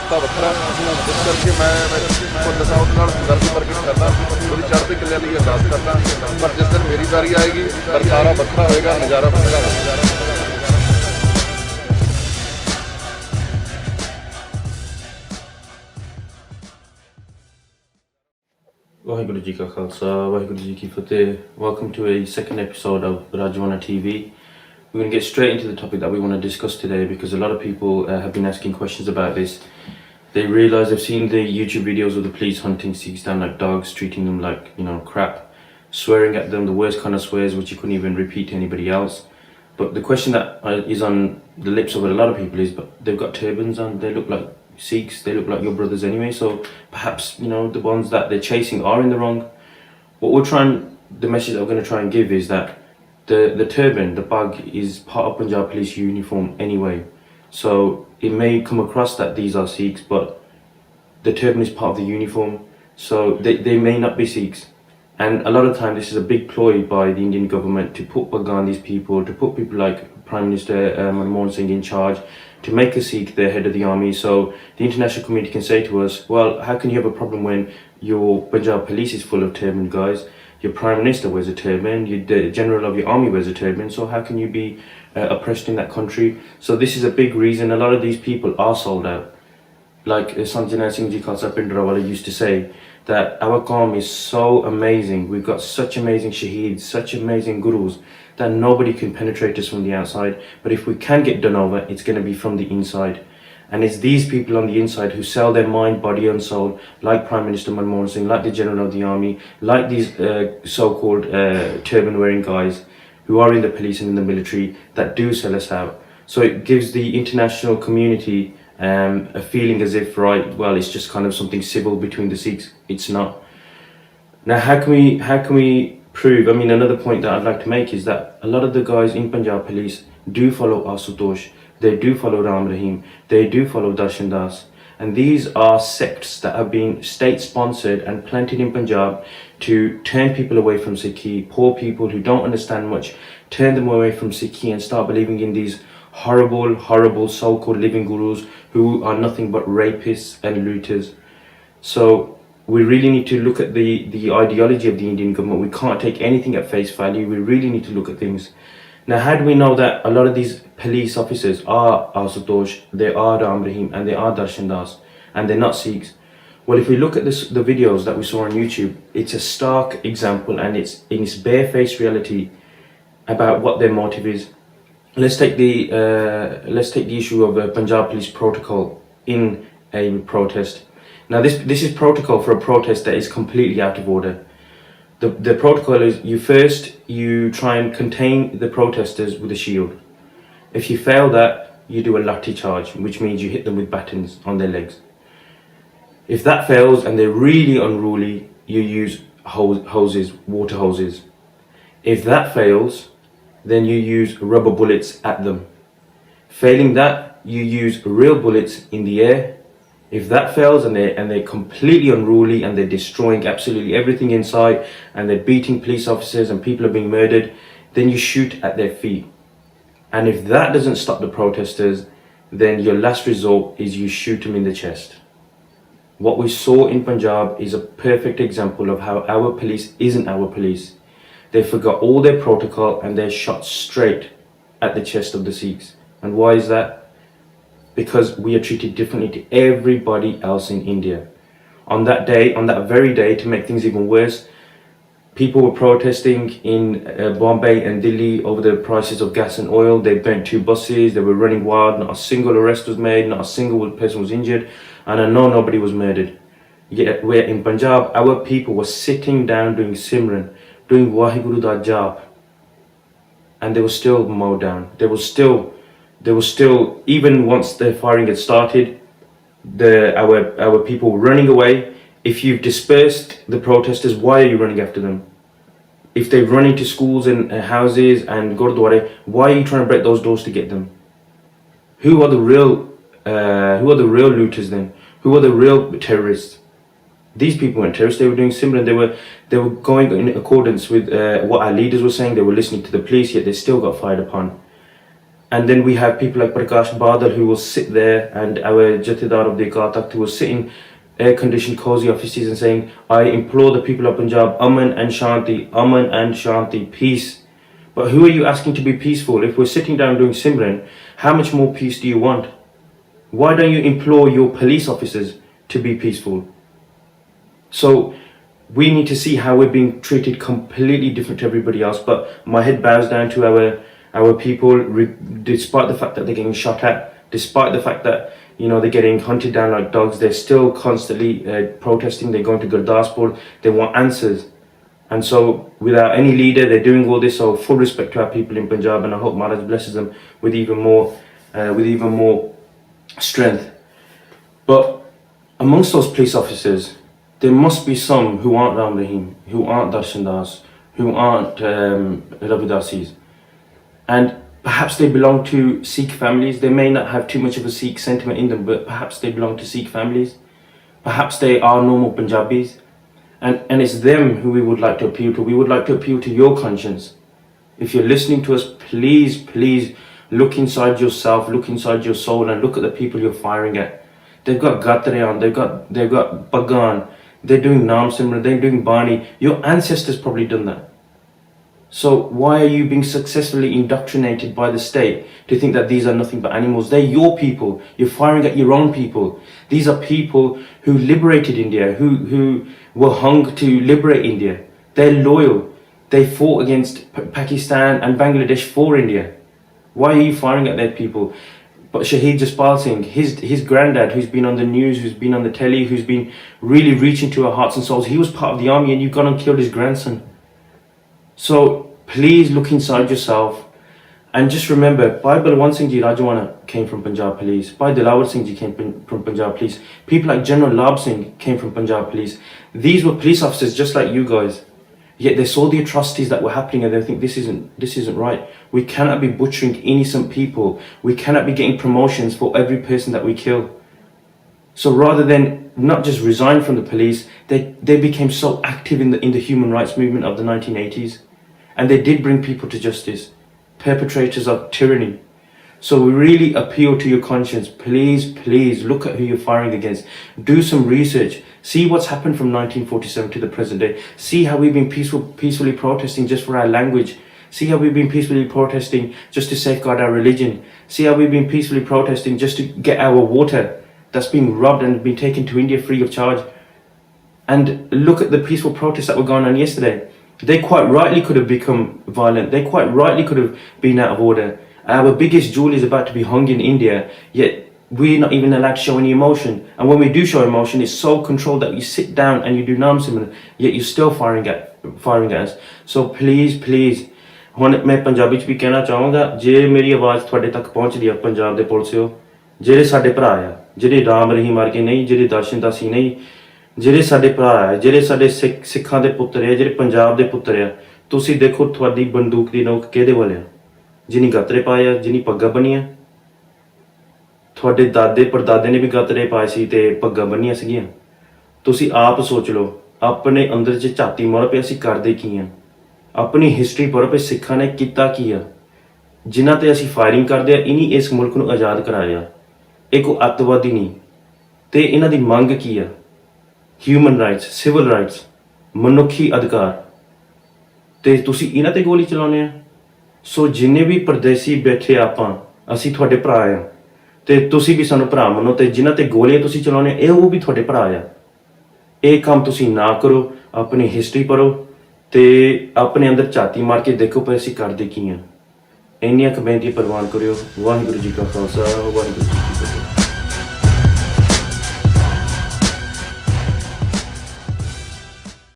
ਰਸਤਾ ਵੱਖਰਾ ਇਸ ਕਰਕੇ ਮੈਂ ਭੁੱਲ ਸਾਹਿਬ ਨਾਲ ਦਰਦ ਪ੍ਰਗਟ ਕਰਦਾ ਉਹਦੀ ਚੜ੍ਹਦੀ ਕਲਿਆਂ ਲਈ ਅਰਦਾਸ ਕਰਦਾ ਪਰ ਜਿਸ ਦਿਨ ਮੇਰੀ ਵਾਰੀ ਆਏਗੀ ਵਰਤਾਰਾ ਵੱਖਰਾ ਹੋਏਗਾ ਨਜ਼ਾਰਾ ਵੱਖਰਾ ਹੋਏਗਾ Waheguru Ji Ka Khalsa, Waheguru Ji Ki Fateh. Welcome to a second episode of RajoanaTV. We're going to get straight into the topic that we want to discuss today because a lot of people have been asking questions about this. They realise they've seen the YouTube videos of the police hunting Sikhs down like dogs, treating them like, crap, swearing at them, the worst kind of swears which you couldn't even repeat to anybody else. But the question that is on the lips of a lot of people is, but they've got turbans on, they look like Sikhs, they look like your brothers anyway, so perhaps the ones that they're chasing are in the wrong. The message that we're going to try and give is that the turban, the bag, is part of Panjab Police uniform anyway, so it may come across that these are Sikhs, but the turban is part of the uniform, so they may not be Sikhs. And a lot of time this is a big ploy by the Indian government to put bug on these people, to put people like Prime Minister Manmohan Singh in charge, to make a Sikh the head of the army, so the international community can say to us, well, how can you have a problem when your Panjab Police is full of turban guys, your Prime Minister wears a turban, the General of your army wears a turban, so how can you be oppressed in that country? So this is a big reason a lot of these people are sold out. Like Sanjana Singh Ji Khalsa Pindrawala used to say, that our Qawm is so amazing, we've got such amazing shaheeds, such amazing gurus, that nobody can penetrate us from the outside, but if we can get done over, it's going to be from the inside. And it's these people on the inside who sell their mind, body and soul, like Prime Minister Manmohan Singh, like the General of the Army, like these so-called turban wearing guys who are in the police and in the military that do sell us out. So it gives the international community a feeling as if, right, well, it's just kind of something civil between the Sikhs. It's not. Now, how can we prove? I mean, another point that I'd like to make is that a lot of the guys in Panjab Police do follow Asutosh, they do follow Ram Rahim, they do follow Darshan Das, and these are sects that have been state-sponsored and planted in Punjab to turn people away from Sikhi, poor people who don't understand much, turn them away from Sikhi and start believing in these horrible so-called living gurus who are nothing but rapists and looters. So we really need to look at the ideology of the Indian government. We can't take anything at face value. We really need to look at things. Now, how do we know that a lot of these police officers are Asutosh, they are Ram Rahim, and they are Darshan Das, and they're not Sikhs? Well, if we look at the videos that we saw on YouTube, it's a stark example, and it's in its barefaced reality about what their motive is. Let's take the issue of Panjab Police protocol in a protest. Now, this is protocol for a protest that is completely out of order. The protocol is you try and contain the protesters with a shield. If you fail that, you do a lathi charge, which means you hit them with batons on their legs. If that fails and they're really unruly, you use water hoses. If that fails, then you use rubber bullets at them. Failing that, you use real bullets in the air. If that fails and they're completely unruly and they're destroying absolutely everything inside and they're beating police officers and people are being murdered, then you shoot at their feet. And if that doesn't stop the protesters, then your last resort is you shoot them in the chest. What we saw in Punjab is a perfect example of how our police isn't our police. They forgot all their protocol and they're shot straight at the chest of the Sikhs. And why is that? Because we are treated differently to everybody else in India. On that very day, to make things even worse, people were protesting in Bombay and Delhi over the prices of gas and oil. They burnt 2 buses, they were running wild, not a single arrest was made, not a single person was injured, and I know nobody was murdered. Yet where in Punjab, our people were sitting down doing Simran, doing Waheguru da Jap, and they were still mowed down. They were still, even once the firing had started, our people were running away. If you've dispersed the protesters, why are you running after them? If they run into schools and houses and Gurdwara, why are you trying to break those doors to get them? Who are the real looters then? Who are the real terrorists? These people weren't terrorists. They were doing similar. They were going in accordance with what our leaders were saying. They were listening to the police, yet they still got fired upon. And then we have people like Prakash Badal who will sit there, and our Jathedar of the Akal Takht who will sit in air-conditioned cozy offices and saying, I implore the people of Punjab, Aman and Shanti, peace. But who are you asking to be peaceful? If we're sitting down doing Simran, how much more peace do you want? Why don't you implore your police officers to be peaceful? So we need to see how we're being treated completely different to everybody else. But my head bows down to our people, despite the fact that they're getting shot at, despite the fact that, you know, they're getting hunted down like dogs. They're still constantly protesting. They're going to Gurdaspur. They want answers. And so without any leader, they're doing all this. So full respect to our people in Punjab, and I hope Maharaj blesses them with even more strength. But amongst those police officers, there must be some who aren't Ram Rahim, who aren't Darshan Das, who aren't Ravidasis. And perhaps they belong to Sikh families. They may not have too much of a Sikh sentiment in them, but perhaps they belong to Sikh families. Perhaps they are normal Punjabis. And it's them who we would like to appeal to. We would like to appeal to your conscience. If you're listening to us, please look inside yourself, look inside your soul, and look at the people you're firing at. They've got Gatriyan, they've got Bhagan, they're doing Nam Simran, they're doing Bani. Your ancestors probably done that. So why are you being successfully indoctrinated by the state to think that these are nothing but animals? They're your people. You're firing at your own people. These are people who liberated India, who were hung to liberate India. They're loyal. They fought against Pakistan and Bangladesh for India. Why are you firing at their people? But Shaheed Jaspal Singh, his granddad, who's been on the news, who's been on the telly, who's been really reaching to our hearts and souls, he was part of the army, and you've gone and killed his grandson. So please look inside yourself, and just remember, Bhai Balwant Singh Ji Rajoana came from Panjab Police. Bhai Dilawar Singh Ji came from Panjab Police. People like General Lab Singh came from Panjab Police. These were police officers just like you guys. Yet they saw the atrocities that were happening, and they think this isn't right. We cannot be butchering innocent people. We cannot be getting promotions for every person that we kill. So rather than not just resign from the police, they became so active in the human rights movement of the 1980s. And they did bring people to justice, perpetrators of tyranny. So we really appeal to your conscience. Please look at who you're firing against. Do some research. See what's happened from 1947 to the present day. See how we've been peacefully protesting just for our language. See how we've been peacefully protesting just to safeguard our religion. See how we've been peacefully protesting just to get our water that's being robbed and been taken to India free of charge. And look at the peaceful protests that were going on yesterday. They quite rightly could have become violent. They quite rightly could have been out of order. Our biggest jewel is about to be hung in India, yet we're not even allowed to show any emotion. And when we do show emotion, it's so controlled that you sit down and you do Nam Simran, yet you're still firing at us. So please, ਹੁਣ मैं पंजाबी च भी कहना चाहूँगा, जे मेरी आवाज़ थोड़े तक पहुँच रही है पंजाब दे पुलिसियो, ਜਿਹੜੇ ਸਾਡੇ ਭਰਾ ਆ, ਜਿਹੜੇ ਰਾਮ ਰਹੀਮ ਵਰਗੇ ਨਹੀਂ, ਜਿਹੜੇ ਦਰਸ਼ਨ ਦਾਸੀ ਨਹੀਂ, ਜਿਹੜੇ ਸਾਡੇ ਭਰਾ ਆ, ਜਿਹੜੇ ਸਾਡੇ ਸਿੱਖਾਂ ਦੇ ਪੁੱਤਰ ਆ, ਜਿਹੜੇ ਪੰਜਾਬ ਦੇ ਪੁੱਤਰ ਆ, ਤੁਸੀਂ ਦੇਖੋ ਤੁਹਾਡੀ ਬੰਦੂਕ ਦੀ ਨੋਕ ਕਿਹਦੇ ਵੱਲ ਆ, ਜਿਹਨੀ ਗਾਤਰੇ ਪਾਏ ਆ, ਜਿਹਨੀ ਪੱਗਾਂ ਬੰਨੀਆਂ। ਤੁਹਾਡੇ ਦਾਦੇ ਪੜਦਾਦੇ ਨੇ ਵੀ ਗਾਤਰੇ ਪਾਏ ਸੀ ਤੇ ਪੱਗਾਂ ਬੰਨੀਆਂ ਸੀਗੀਆਂ। ਤੁਸੀਂ ਆਪ ਸੋਚ ਲਓ, ਆਪਣੇ ਅੰਦਰ 'ਚ ਝਾਤੀ ਮਾਰੋ ਪਏ ਅਸੀਂ ਕਰਦੇ ਕੀ ਆ, ਆਪਣੀ ਹਿਸਟਰੀ ਪੜ੍ਹੋ ਪਏ ਸਿੱਖਾਂ ਨੇ ਕੀਤਾ ਕੀ ਆ, ਜਿਨ੍ਹਾਂ ਤੇ ਅਸੀਂ ਫਾਇਰਿੰਗ ਕਰਦੇ ਆ, ਇਨੀ ਇਸ ਮੁਲਕ ਨੂੰ ਆਜ਼ਾਦ ਕਰਾਇਆ। ਇਹ ਕੋਈ ਅੱਤਵਾਦੀ ਨਹੀਂ, ਤੇ ਇਹਨਾਂ ਦੀ ਮੰਗ ਕੀ ਆ? ਹਿਊਮਨ ਰਾਈਟਸ, ਸਿਵਲ ਰਾਈਟਸ, ਮਨੁੱਖੀ ਅਧਿਕਾਰ, ਤੇ ਤੁਸੀਂ ਇਹਨਾਂ ਤੇ ਗੋਲੀ ਚਲਾਉਂਦੇ ਆ। ਸੋ ਜਿੰਨੇ ਵੀ ਪਰਦੇਸੀ ਬੈਠੇ ਆਪਾਂ, ਅਸੀਂ ਤੁਹਾਡੇ ਭਰਾ ਆ, ਤੇ ਤੁਸੀਂ ਵੀ ਸਾਨੂੰ ਭਰਾ ਮੰਨੋ, ਤੇ ਜਿਨ੍ਹਾਂ ਤੇ ਗੋਲੀਆਂ ਤੁਸੀਂ ਚਲਾਉਂਦੇ ਇਹ ਉਹ ਵੀ ਤੁਹਾਡੇ ਭਰਾ ਆ। ਇਹ ਕੰਮ ਤੁਸੀਂ ਨਾ ਕਰੋ, ਆਪਣੀ ਹਿਸਟਰੀ ਪੜ੍ਹੋ ਤੇ ਆਪਣੇ ਅੰਦਰ ਝਾਤੀ ਮਾਰ ਕੇ ਦੇਖੋ ਪਏ ਅਸੀਂ ਕਰਦੇ ਕੀ ਆ। ਇੰਨੀਆਂ ਕੁ ਬੇਨਤੀ ਪ੍ਰਵਾਨ ਕਰਿਓ। ਵਾਹਿਗੁਰੂ ਜੀ ਕਾ ਖਾਲਸਾ, ਵਾਹਿਗੁਰੂ ਜੀ ਕੀ ਫਤਿਹ।